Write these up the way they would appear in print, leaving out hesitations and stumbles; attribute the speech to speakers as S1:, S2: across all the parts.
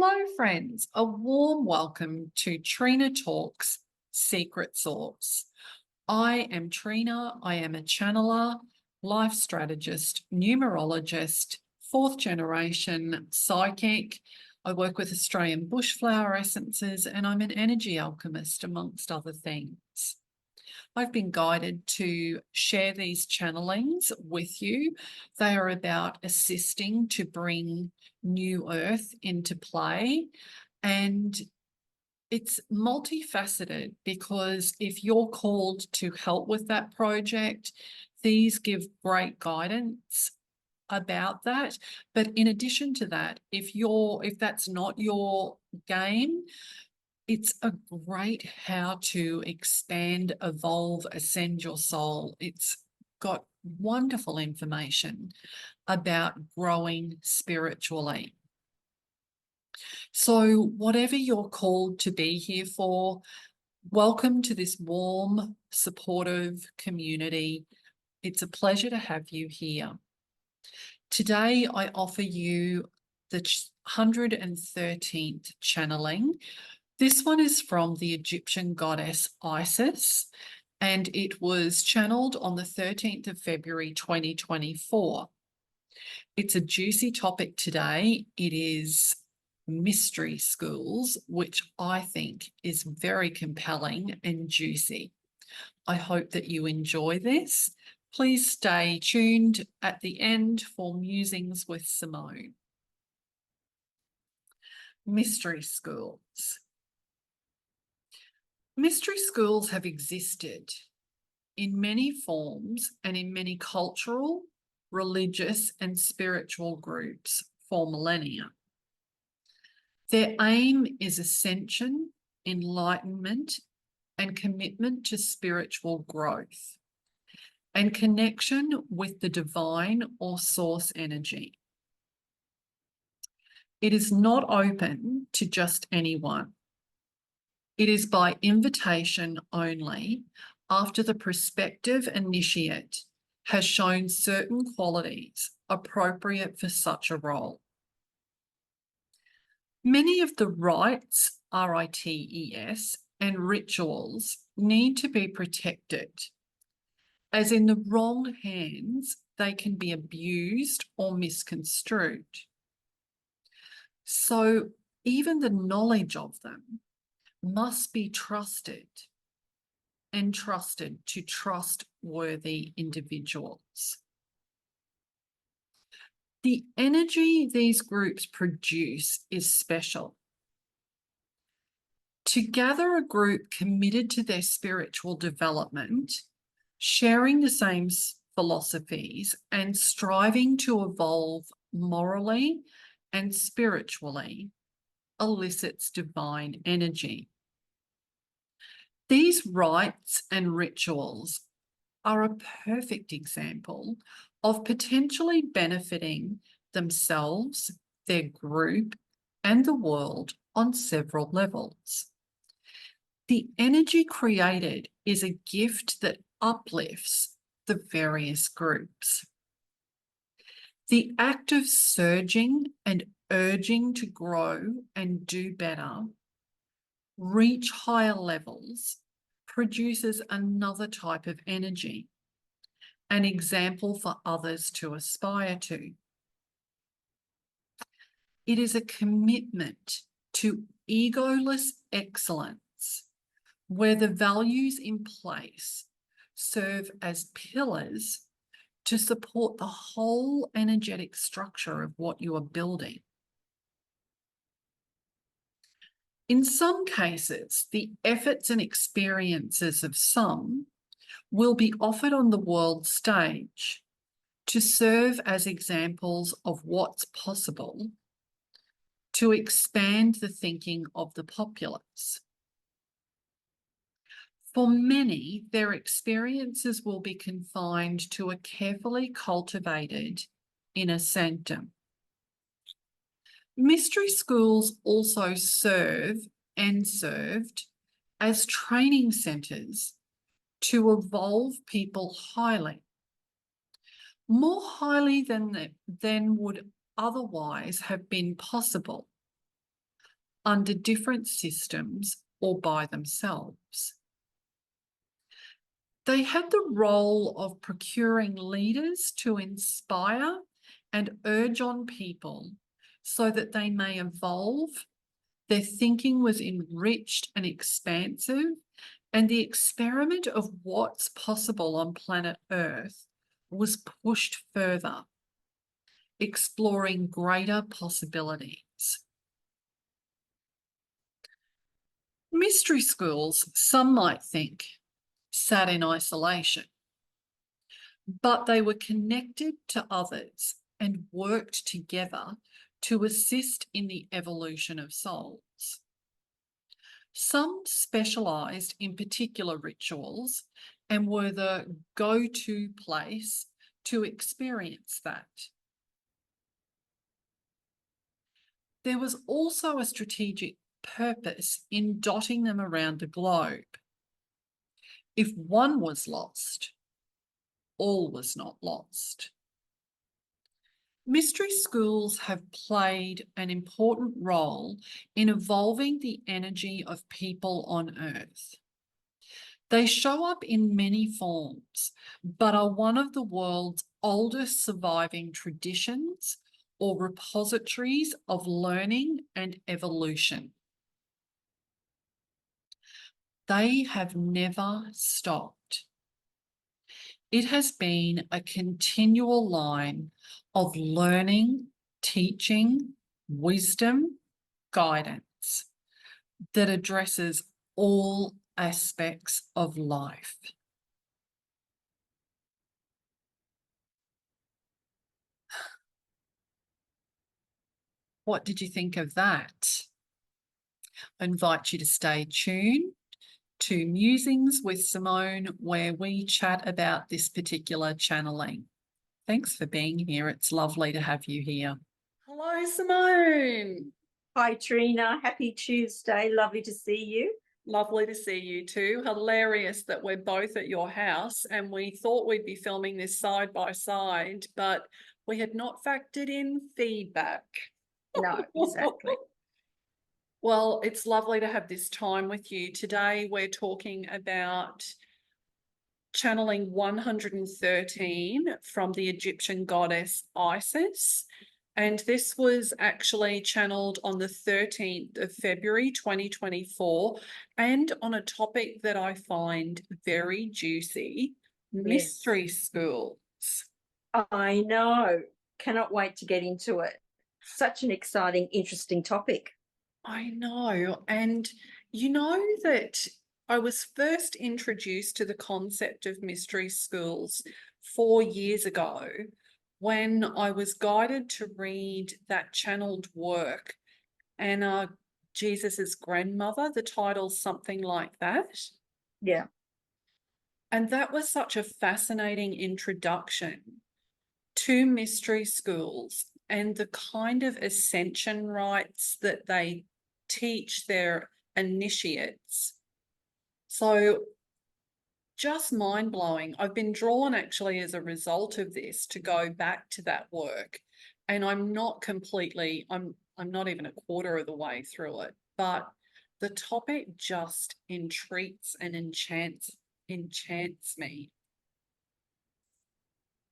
S1: Hello, friends. A warm welcome to Treena Talks Secret Source. I am Treena. I am a channeler, life strategist, numerologist, fourth generation psychic. I work with Australian bushflower essences, and I'm an energy alchemist, amongst other things. I've been guided to share these channelings with you. They are about assisting to bring New Earth into play. And it's multifaceted because if you're called to help with that project, these give great guidance about that. But in addition to that, if that's not your game, it's a great how to expand, evolve, ascend your soul. It's got wonderful information about growing spiritually. So whatever you're called to be here for, welcome to this warm, supportive community. It's a pleasure to have you here. Today, I offer you the 113th channeling. This one is from the Egyptian goddess Isis, and it was channeled on the 13th of February 2024. It's a juicy topic today. It is mystery schools, which I think is very compelling and juicy. I hope that you enjoy this. Please stay tuned at the end for musings with Simone. Mystery schools. Mystery schools have existed in many forms and in many cultural, religious, and spiritual groups for millennia. Their aim is ascension, enlightenment, and commitment to spiritual growth and connection with the divine or source energy. It is not open to just anyone. It is by invitation only after the prospective initiate has shown certain qualities appropriate for such a role. Many of the rites, rites, and rituals need to be protected, as in the wrong hands, they can be abused or misconstrued. So even the knowledge of them must be trusted and trusted to trustworthy individuals. The energy these groups produce is special. To gather a group committed to their spiritual development, sharing the same philosophies, and striving to evolve morally and spiritually elicits divine energy. These rites and rituals are a perfect example of potentially benefiting themselves, their group, and the world on several levels. The energy created is a gift that uplifts the various groups. The act of surging and urging to grow and do better, reach higher levels, produces another type of energy, an example for others to aspire to. It is a commitment to egoless excellence, where the values in place serve as pillars to support the whole energetic structure of what you are building. In some cases, the efforts and experiences of some will be offered on the world stage to serve as examples of what's possible to expand the thinking of the populace. For many, their experiences will be confined to a carefully cultivated inner sanctum. Mystery schools also serve and served as training centres to evolve people highly, more highly than would otherwise have been possible, under different systems or by themselves. They had the role of procuring leaders to inspire and urge on people so that they may evolve. Their thinking was enriched and expansive, and the experiment of what's possible on planet Earth was pushed further, exploring greater possibilities. Mystery schools, some might think, sat in isolation, but they were connected to others and worked together to assist in the evolution of souls. Some specialised in particular rituals and were the go-to place to experience that. There was also a strategic purpose in dotting them around the globe. If one was lost, all was not lost. Mystery schools have played an important role in evolving the energy of people on Earth. They show up in many forms, but are one of the world's oldest surviving traditions or repositories of learning and evolution. They have never stopped. It has been a continual line of learning, teaching, wisdom, guidance that addresses all aspects of life. What did you think of that? I invite you to stay tuned to Musings with Simone, where we chat about this particular channeling. Thanks for being here. It's lovely to have you here. Hello, Simone.
S2: Hi, Treena. Happy Tuesday. Lovely to see you.
S1: Lovely to see you too. Hilarious that we're both at your house, and we thought we'd be filming this side by side, but we had not factored in feedback.
S2: No, exactly.
S1: Well, it's lovely to have this time with you. Today we're talking about channeling 113 from the Egyptian goddess Isis. And this was actually channeled on the 13th of February 2024, and on a topic that I find very juicy, mystery schools.
S2: I know. Cannot wait to get into it. Such an exciting, interesting topic.
S1: I know. And you know that I was first introduced to the concept of mystery schools 4 years ago when I was guided to read that channeled work, Anna Jesus's grandmother, the title's something like that.
S2: Yeah.
S1: And that was such a fascinating introduction to mystery schools and the kind of ascension rites that they teach their initiates. So just mind-blowing. I've been drawn actually as a result of this to go back to that work, and I'm not even a quarter of the way through it, but the topic just intrigues and enchants me.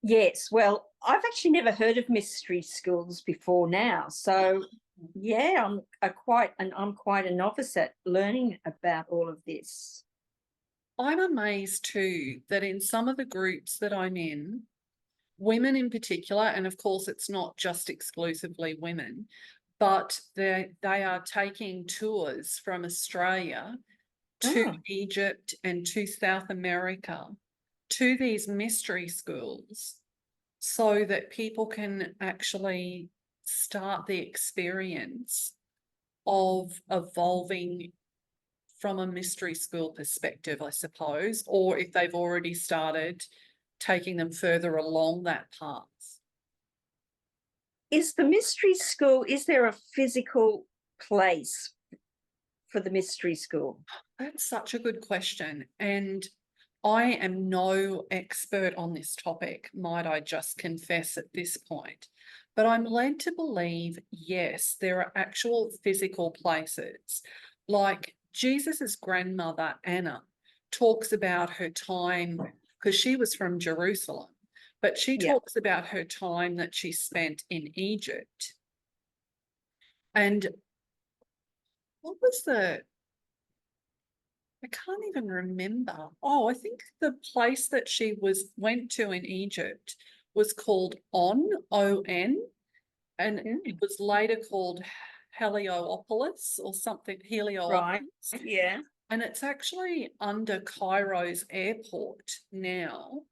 S2: Yes. Well, I've actually never heard of mystery schools before now. So yeah, I'm quite a novice at learning about all of this.
S1: I'm amazed too that in some of the groups that I'm in, women in particular, and of course it's not just exclusively women, but they are taking tours from Australia to Egypt and to South America to these mystery schools so that people can actually start the experience of evolving from a mystery school perspective, I suppose, or if they've already started, taking them further along that path.
S2: Is the mystery school, is there a physical place for the mystery school?
S1: That's such a good question. And I am no expert on this topic, might I just confess at this point. But I'm led to believe, yes, there are actual physical places. Like Jesus's grandmother, Anna, talks about her time, because she was from Jerusalem, but she
S2: Yeah.
S1: talks about her time that she spent in Egypt. And what was I can't even remember. Oh, I think the place that she went to in Egypt was called On, and it
S2: Mm,
S1: was later called Heliopolis or something,
S2: right.
S1: Heliopolis.
S2: Yeah.
S1: And it's actually under Cairo's airport now.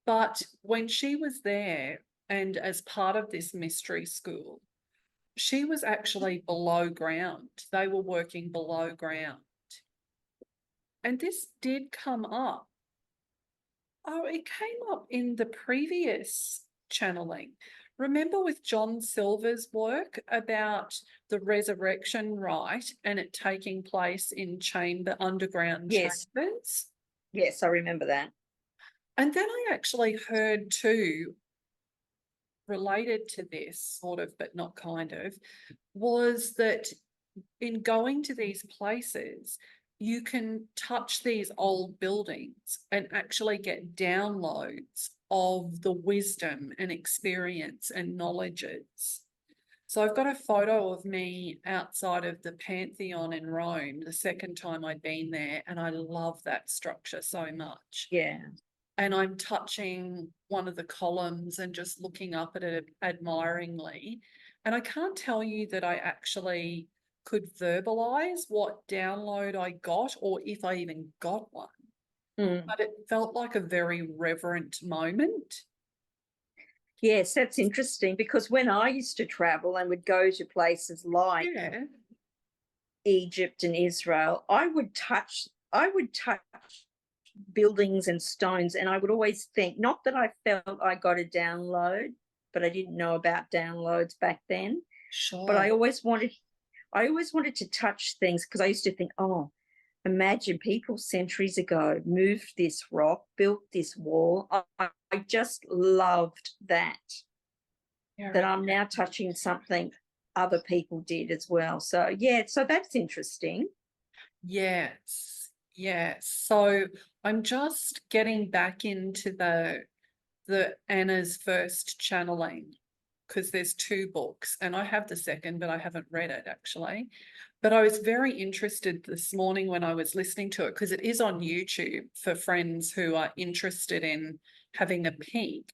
S1: But when she was there, and as part of this mystery school, she was actually below ground. They were working below ground. And this did come up. Oh, it came up in the previous channeling. Remember with John Silver's work about the resurrection rite and it taking place in underground
S2: Yes.
S1: chambers?
S2: Yes, I remember that.
S1: And then I actually heard too, related to this, sort of, but not kind of, was that in going to these places, you can touch these old buildings and actually get downloads of the wisdom and experience and knowledges. So I've got a photo of me outside of the Pantheon in Rome, the second time I'd been there, and I love that structure so much.
S2: Yeah.
S1: And I'm touching one of the columns and just looking up at it admiringly. And I can't tell you that I actually could verbalize what download I got or if I even got one,
S2: Mm.
S1: but it felt like a very reverent moment.
S2: Yes, that's interesting because when I used to travel and would go to places like
S1: Yeah,
S2: Egypt and Israel, I would touch buildings and stones, and I would always think, not that I felt I got a download, but I didn't know about downloads back then. But
S1: sure.
S2: I always wanted to touch things because I used to think, oh, imagine people centuries ago moved this rock, built this wall. I just loved that
S1: Yeah.
S2: that I'm now touching something other people did as well. So yeah, so that's interesting.
S1: Yes. Yes. So I'm just getting back into the Anna's first channeling because there's two books and I have the second, but I haven't read it actually. But I was very interested this morning when I was listening to it because it is on YouTube for friends who are interested in having a peek.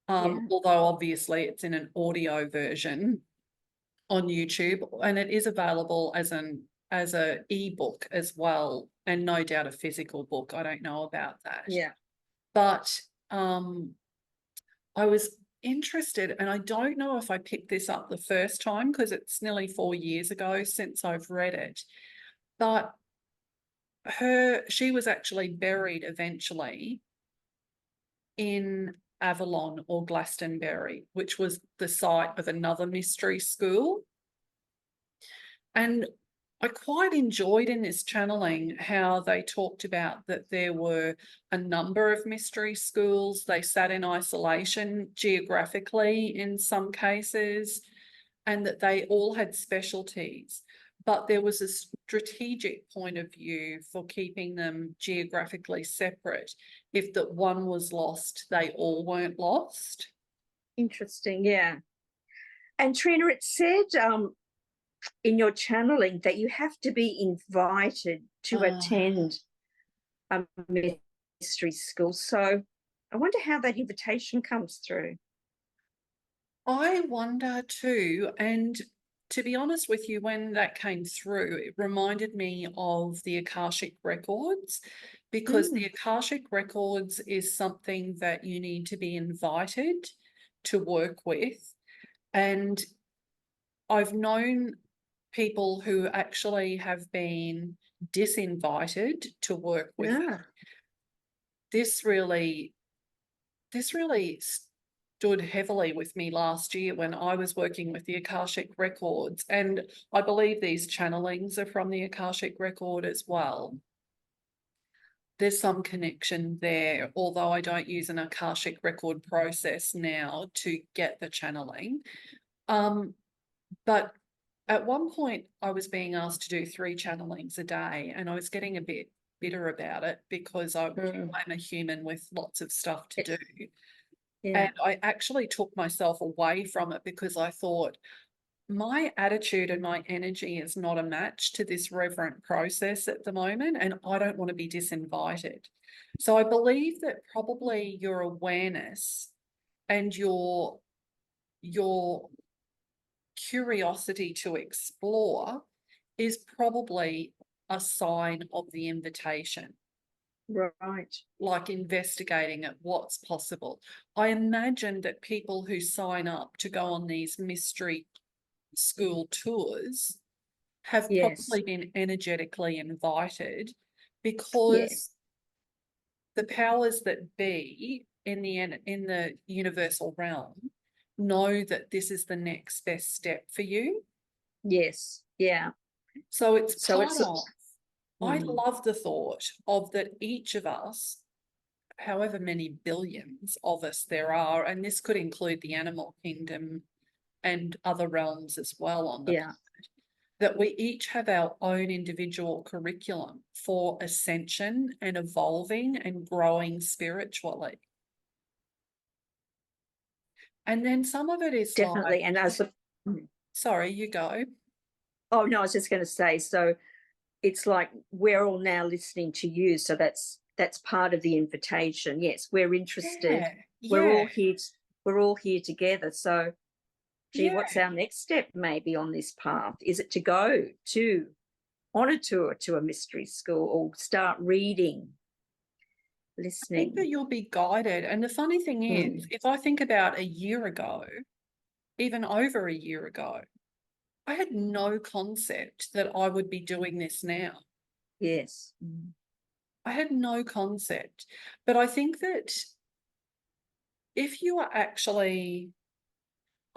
S2: Yeah.
S1: Although obviously it's in an audio version on YouTube and it is available as a ebook as well, and no doubt a physical book. I don't know about that.
S2: Yeah.
S1: But I was interested, and I don't know if I picked this up the first time because it's nearly 4 years ago since I've read it. But she was actually buried eventually in Avalon or Glastonbury, which was the site of another mystery school. And I quite enjoyed in this channeling how they talked about that there were a number of mystery schools. They sat in isolation geographically in some cases, and that they all had specialties. But there was a strategic point of view for keeping them geographically separate. If that one was lost, they all weren't lost.
S2: Interesting. Yeah. And Trina, it said in your channeling that you have to be invited to
S1: Uh,
S2: attend a mystery school. So I wonder how that invitation comes through.
S1: I wonder too, and to be honest with you, when that came through, it reminded me of the Akashic Records because the
S2: Mm.
S1: Akashic Records is something that you need to be invited to work with. And I've known people who actually have been disinvited to work with it.
S2: Yeah.
S1: This really this really stood heavily with me last year when I was working with the Akashic Records. And I believe these channelings are from the Akashic Record as well. there's some connection there, although I don't use an Akashic record process now to get the channeling. But at one point, I was being asked to do 3 channelings a day, and I was getting a bit bitter about it because I'm a human with lots of stuff to do.
S2: Yeah.
S1: And I actually took myself away from it because I thought, my attitude and my energy is not a match to this reverent process at the moment, and I don't want to be disinvited. So I believe that probably your awareness and your curiosity to explore is probably a sign of the invitation,
S2: Right.
S1: like investigating at what's possible. I imagine that people who sign up to go on these mystery school tours have
S2: Yes.
S1: probably been energetically invited
S2: Yes.
S1: because the powers that be in the universal realm know that this is the next best step for you.
S2: Yes. Yeah.
S1: So it's
S2: So
S1: part
S2: it's
S1: of, I
S2: mm,
S1: love the thought of that each of us, however many billions of us there are, and this could include the animal kingdom and other realms as well on the
S2: yeah.
S1: planet, that we each have our own individual curriculum for ascension and evolving and growing spiritually. And then some of it is like,
S2: Definitely. And
S1: sorry, you go.
S2: oh no, I was just going to say, so it's like we're all now listening to you, so that's part of the invitation. Yes, we're interested.
S1: Yeah,
S2: We're
S1: yeah,
S2: all here. We're all here together. So, gee,
S1: yeah.
S2: what's our next step? Maybe on this path, is it to go to on a tour to a mystery school or start reading,
S1: I think that
S2: listening?
S1: you'll be guided. And the funny thing is,
S2: Mm,
S1: if I think about a year ago, even over a year ago, I had no concept that I would be doing this now.
S2: yes.
S1: I had no concept. But I think that if you are actually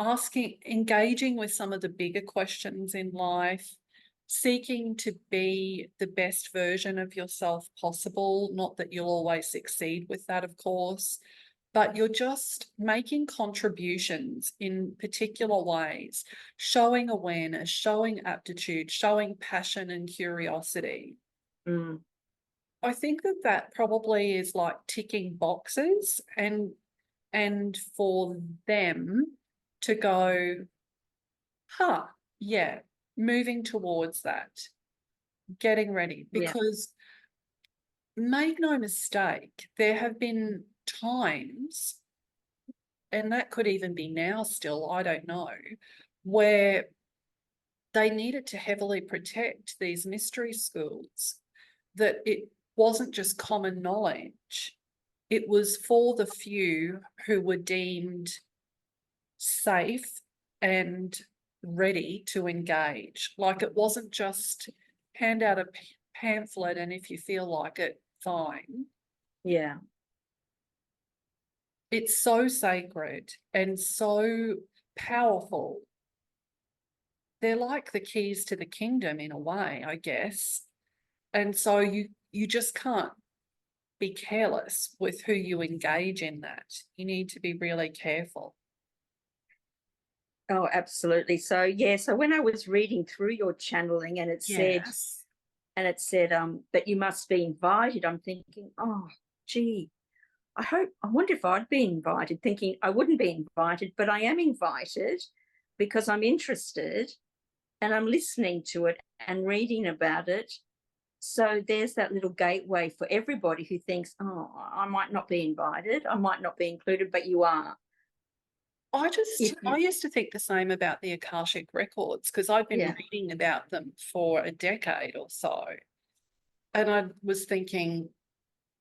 S1: engaging with some of the bigger questions in life, seeking to be the best version of yourself possible, not that you'll always succeed with that, of course, but you're just making contributions in particular ways, showing awareness, showing aptitude, showing passion and curiosity.
S2: Mm,
S1: I think that that probably is like ticking boxes, and for them to go, huh, yeah, moving towards that, getting ready.
S2: yeah.
S1: Because make no mistake, there have been times, and that could even be now still, I don't know, where they needed to heavily protect these mystery schools, that it wasn't just common knowledge, it was for the few who were deemed safe and ready to engage. Like it wasn't just hand out a pamphlet and if you feel like it, fine.
S2: Yeah.
S1: It's so sacred and so powerful. They're like the keys to the kingdom in a way, I guess. And so you just can't be careless with who you engage in that. You need to be really careful.
S2: Oh, absolutely. So yeah, so when I was reading through your channeling
S1: Yes.
S2: and it said, but you must be invited, I'm thinking, oh, gee, I wonder if I'd be invited, thinking I wouldn't be invited, but I am invited because I'm interested and I'm listening to it and reading about it. So there's that little gateway for everybody who thinks, oh, I might not be invited, I might not be included, but you are. If
S1: I
S2: you,
S1: used to think the same about the Akashic records because I've been
S2: yeah,
S1: reading about them for a decade or so. And I was thinking,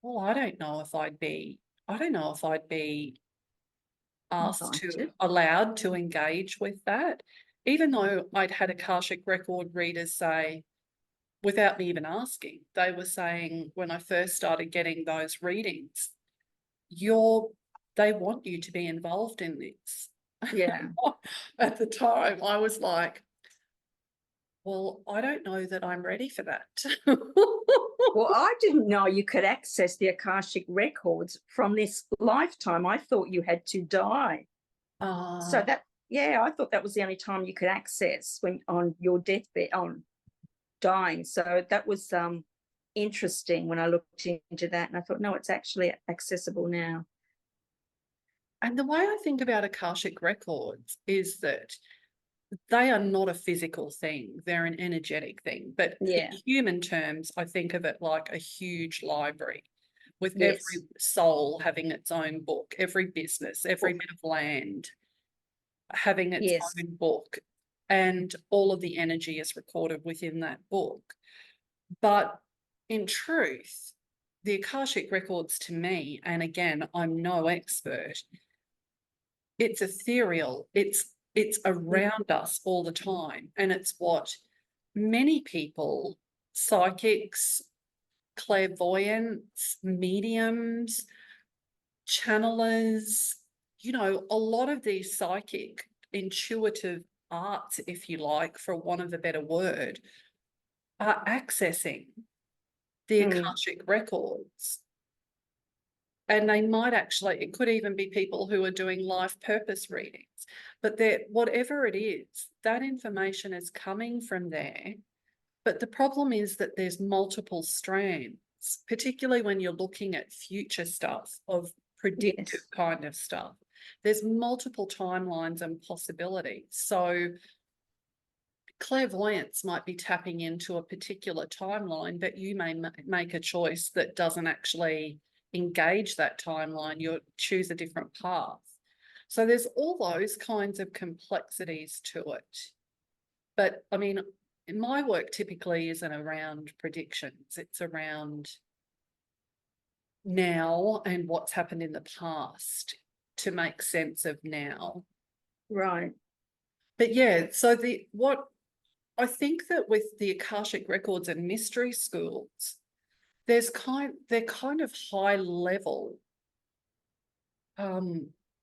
S1: well, I don't know if I'd be asked to,
S2: invited.
S1: allowed to engage with that, even though I'd had Akashic record readers say, without me even asking, they were saying when I first started getting those readings, you're, they want you to be involved in this.
S2: Yeah.
S1: At the time, I was like, well, I don't know that I'm ready for that.
S2: Well, I didn't know you could access the Akashic records from this lifetime. I thought you had to die. So that, yeah, I thought that was the only time you could access when on your deathbed, on dying. So that was interesting when I looked into that, and I thought, no, it's actually accessible now.
S1: And the way I think about Akashic records is that they are not a physical thing, they're an energetic thing. But
S2: Yeah.
S1: in human terms, I think of it like a huge library with
S2: Yes.
S1: every soul having its own book, every business, every bit of land having its
S2: Yes.
S1: own book, and all of the energy is recorded within that book. But in truth, the Akashic records to me, and again, I'm no expert, it's ethereal, it's around us all the time, and it's what many people, psychics, clairvoyants, mediums, channelers, a lot of these psychic, intuitive arts, if you like, for want of a better word, are accessing the Akashic records. And they might actually, it could even be people who are doing life purpose readings, but whatever it is, that information is coming from there. But the problem is that there's multiple strands, particularly when you're looking at future stuff of predictive kind of stuff. There's multiple timelines and possibilities. So clairvoyance might be tapping into a particular timeline, but you may make a choice that doesn't actually engage that timeline. You choose a different path. So there's all those kinds of complexities to it. But I mean, my work typically isn't around predictions. It's around now and what's happened in the past to make sense of now.
S2: Right.
S1: But yeah, so what I think that with the Akashic records and mystery schools, they're kind of high level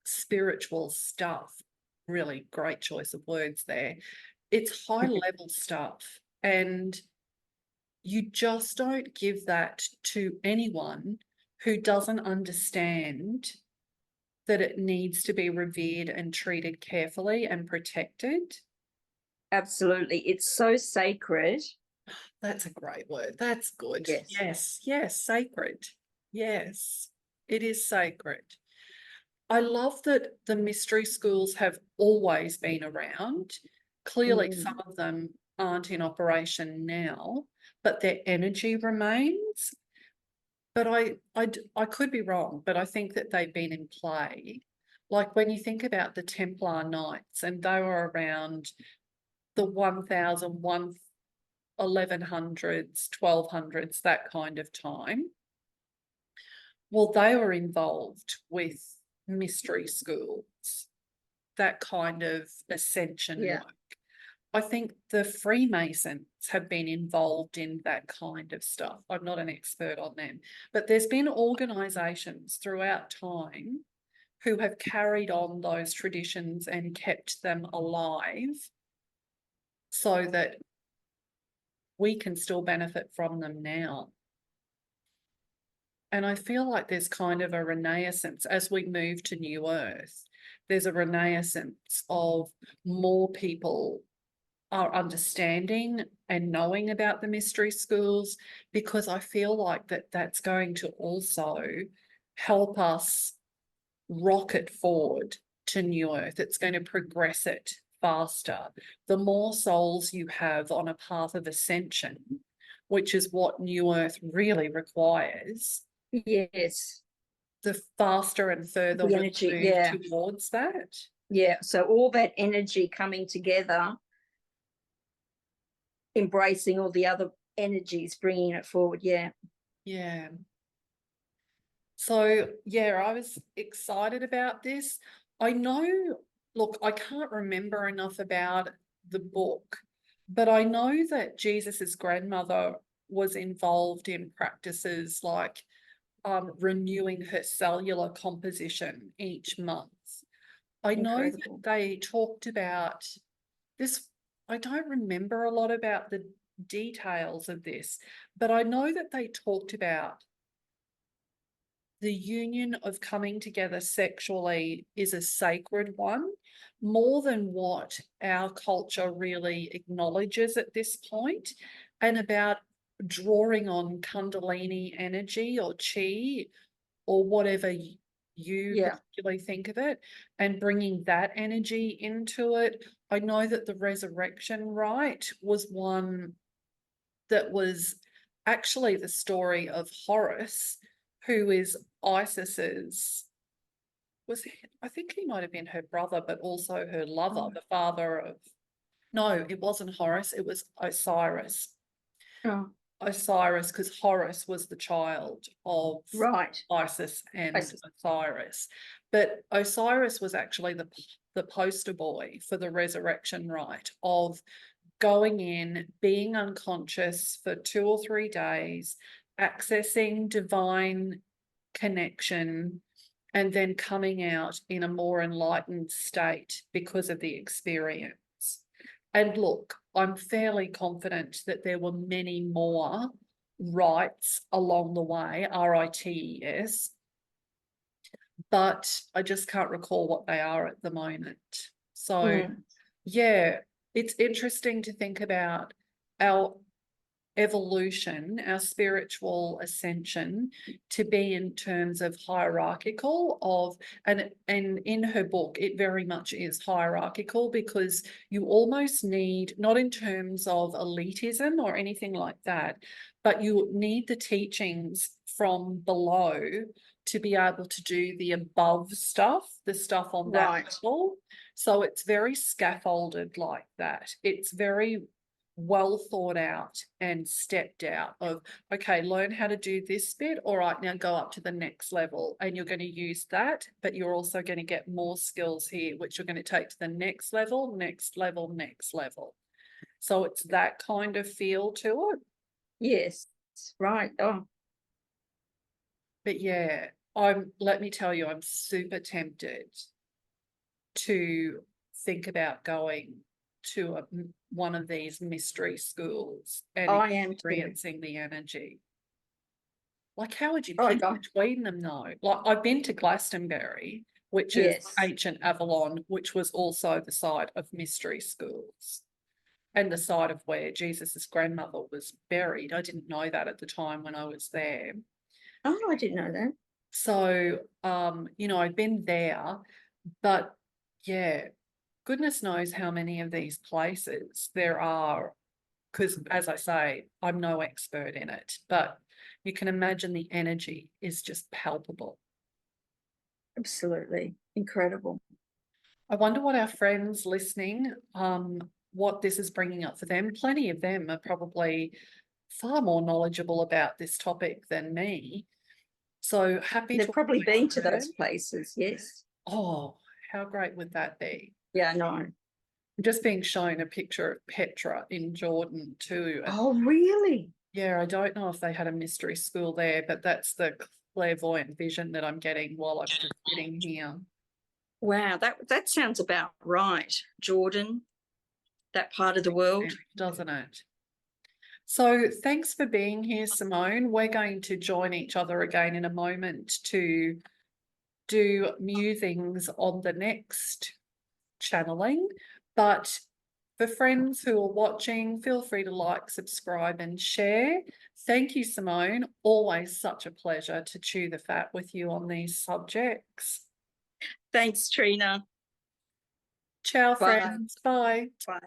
S1: spiritual stuff. Really great choice of words there. It's high level stuff, and you just don't give that to anyone who doesn't understand that it needs to be revered and treated carefully and protected.
S2: Absolutely. It's so sacred.
S1: That's a great word. That's good.
S2: Yes.
S1: Yes, sacred. Yes, it is sacred. I love that the mystery schools have always been around. Clearly, some of them aren't in operation now, but their energy remains. But I could be wrong, but I think that they've been in play. Like when you think about the Templar Knights, and they were around the 1100s, 1200s, that kind of time. Well, they were involved with mystery schools, that kind of ascension work. I think the Freemasons have been involved in that kind of stuff. I'm not an expert on them, but there's been organisations throughout time who have carried on those traditions and kept them alive so that we can still benefit from them now. And I feel like there's kind of a renaissance as we move to New Earth. There's a renaissance of more people are understanding and knowing about the mystery schools, because I feel like that's going to also help us rocket forward to New Earth. It's going to progress it faster. The more souls you have on a path of ascension, which is what New Earth really requires,
S2: Yes.
S1: the faster and further
S2: The
S1: we'll
S2: energy,
S1: move towards that.
S2: Yeah. So all that energy coming together, embracing all the other energies, bringing it forward. Yeah.
S1: Yeah. So, yeah, I was excited about this. I know, look, I can't remember enough about the book, but I know that Jesus's grandmother was involved in practices like renewing her cellular composition each month. I know that
S2: Incredible.
S1: they talked about this. I don't remember a lot about the details of this, but I know that they talked about the union of coming together sexually is a sacred one, more than what our culture really acknowledges at this point, and about drawing on Kundalini energy or chi or whatever you
S2: Yeah.
S1: particularly think of it, and bringing that energy into it. I know that the resurrection rite was one that was actually the story of Horus, who is Isis's, I think he might have been her brother, but also her lover,
S2: Oh.
S1: the father of, no, it wasn't Horus, it was Osiris.
S2: Oh.
S1: Osiris, because Horus was the child of
S2: Right.
S1: Isis and
S2: Isis.
S1: Osiris. But Osiris was actually the poster boy for the resurrection rite of going in, being unconscious for 2 or 3 days, accessing divine connection, and then coming out in a more enlightened state because of the experience. And look, I'm fairly confident that there were many more rites along the way, RITES, but I just can't recall what they are at the moment. So, yeah, it's interesting to think about our evolution, our spiritual ascension, to be in terms of hierarchical of, and in her book it very much is hierarchical, because you almost need, not in terms of elitism or anything like that, but you need the teachings from below to be able to do the above stuff, the stuff on that
S2: Right.
S1: level. So it's very scaffolded like that. It's very well thought out and stepped out of, okay, learn how to do this bit. All right, now go up to the next level, and you're going to use that, but you're also going to get more skills here, which you're going to take to the next level, next level, next level. So it's that kind of feel to it.
S2: Yes. Right. Oh.
S1: But yeah, let me tell you, I'm super tempted to think about going to one of these mystery schools and
S2: I am too.
S1: experiencing the energy. Like, how would you
S2: Oh,
S1: pick
S2: God.
S1: between them though? Like, I've been to Glastonbury, which is
S2: Yes.
S1: ancient Avalon, which was also the site of mystery schools and the site of where Jesus's grandmother was buried. I didn't know that at the time when I was there.
S2: Oh, I didn't know that.
S1: So, I've been there, but yeah, goodness knows how many of these places there are, because as I say, I'm no expert in it, but you can imagine the energy is just palpable.
S2: Absolutely. Incredible.
S1: I wonder what our friends listening, what this is bringing up for them. Plenty of them are probably far more knowledgeable about this topic than me. So happy
S2: They've
S1: to
S2: probably been to
S1: learn.
S2: those places. Yes.
S1: Oh, how great would that be?
S2: Yeah, no.
S1: I'm just being shown a picture of Petra in Jordan too.
S2: Oh, really?
S1: Yeah, I don't know if they had a mystery school there, but that's the clairvoyant vision that I'm getting while I'm just sitting here.
S2: Wow, that sounds about right. Jordan, that part of the world.
S1: Doesn't it? So thanks for being here, Simone. We're going to join each other again in a moment to do musings on the next channeling. But for friends who are watching, feel free to like, subscribe, and share. Thank you, Simone. Always such a pleasure to chew the fat with you on these subjects.
S2: Thanks, Treena.
S1: Ciao,
S2: Bye.
S1: friends. Bye.
S2: Bye.